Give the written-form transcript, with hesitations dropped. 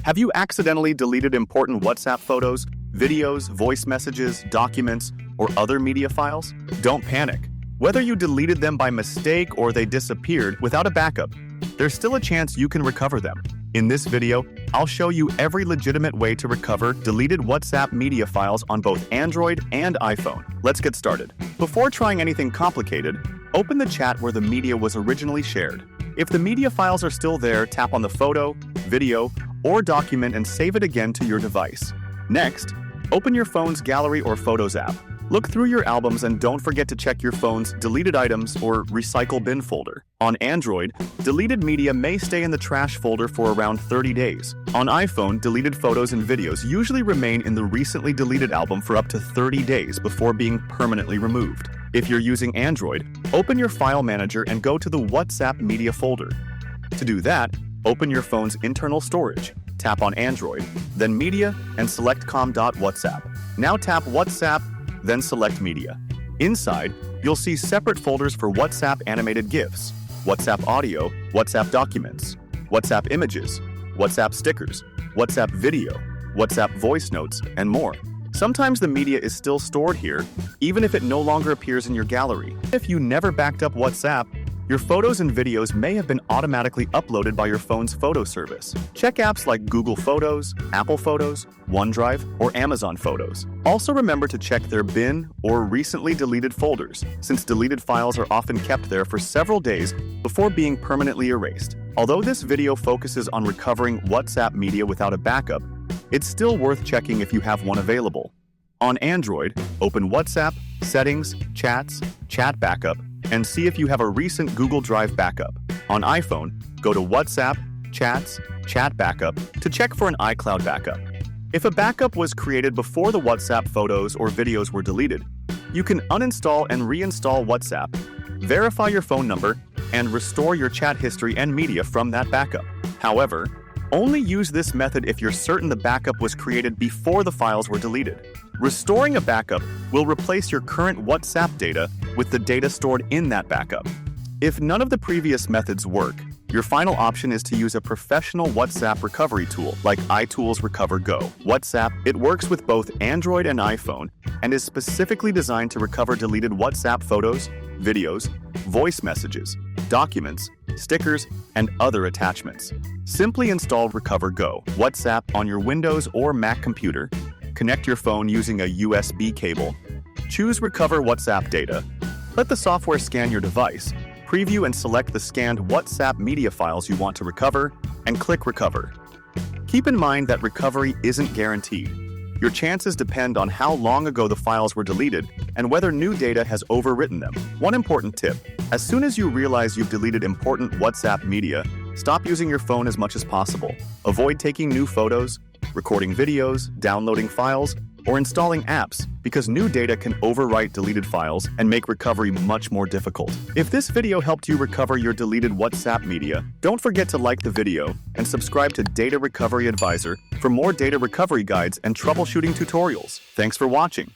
Have you accidentally deleted important WhatsApp photos, videos, voice messages, documents, or other media files? Don't panic. Whether you deleted them by mistake or they disappeared without a backup, there's still a chance you can recover them. In this video, I'll show you every legitimate way to recover deleted WhatsApp media files on both Android and iPhone. Let's get started. Before trying anything complicated, open the chat where the media was originally shared. If the media files are still there, tap on the photo, video, or document and save it again to your device. Next, open your phone's Gallery or Photos app. Look through your albums and don't forget to check your phone's deleted items or recycle bin folder. On Android, deleted media may stay in the trash folder for around 30 days. On iPhone, deleted photos and videos usually remain in the recently deleted album for up to 30 days before being permanently removed. If you're using Android, open your file manager and go to the WhatsApp media folder. To do that, open your phone's internal storage. Tap on Android, then Media, and select com.whatsapp. Now tap WhatsApp, then select Media. Inside, you'll see separate folders for WhatsApp animated GIFs, WhatsApp audio, WhatsApp documents, WhatsApp images, WhatsApp stickers, WhatsApp video, WhatsApp voice notes, and more. Sometimes the media is still stored here, even if it no longer appears in your gallery. If you never backed up WhatsApp, your photos and videos may have been automatically uploaded by your phone's photo service. Check apps like Google Photos, Apple Photos, OneDrive, or Amazon Photos. Also remember to check their bin or recently deleted folders, since deleted files are often kept there for several days before being permanently erased. Although this video focuses on recovering WhatsApp media without a backup, it's still worth checking if you have one available. On Android, open WhatsApp, Settings, Chats, Chat Backup, and see if you have a recent Google Drive backup. On iPhone, go to WhatsApp, Chats, Chat Backup to check for an iCloud backup. If a backup was created before the WhatsApp photos or videos were deleted, you can uninstall and reinstall WhatsApp, verify your phone number, and restore your chat history and media from that backup. However, only use this method if you're certain the backup was created before the files were deleted. Restoring a backup will replace your current WhatsApp data with the data stored in that backup. If none of the previous methods work, your final option is to use a professional WhatsApp recovery tool like iTools Recover Go. WhatsApp, it works with both Android and iPhone and is specifically designed to recover deleted WhatsApp photos, videos, voice messages, documents, stickers, and other attachments. Simply install Recover Go WhatsApp on your Windows or Mac computer. Connect your phone using a USB cable. Choose Recover WhatsApp Data. Let the software scan your device. Preview and select the scanned WhatsApp media files you want to recover, and click Recover. Keep in mind that recovery isn't guaranteed. Your chances depend on how long ago the files were deleted and whether new data has overwritten them. One important tip: as soon as you realize you've deleted important WhatsApp media, stop using your phone as much as possible. Avoid taking new photos, recording videos, downloading files, or installing apps because new data can overwrite deleted files and make recovery much more difficult. If this video helped you recover your deleted WhatsApp media, don't forget to like the video and subscribe to Data Recovery Advisor for more data recovery guides and troubleshooting tutorials. Thanks for watching.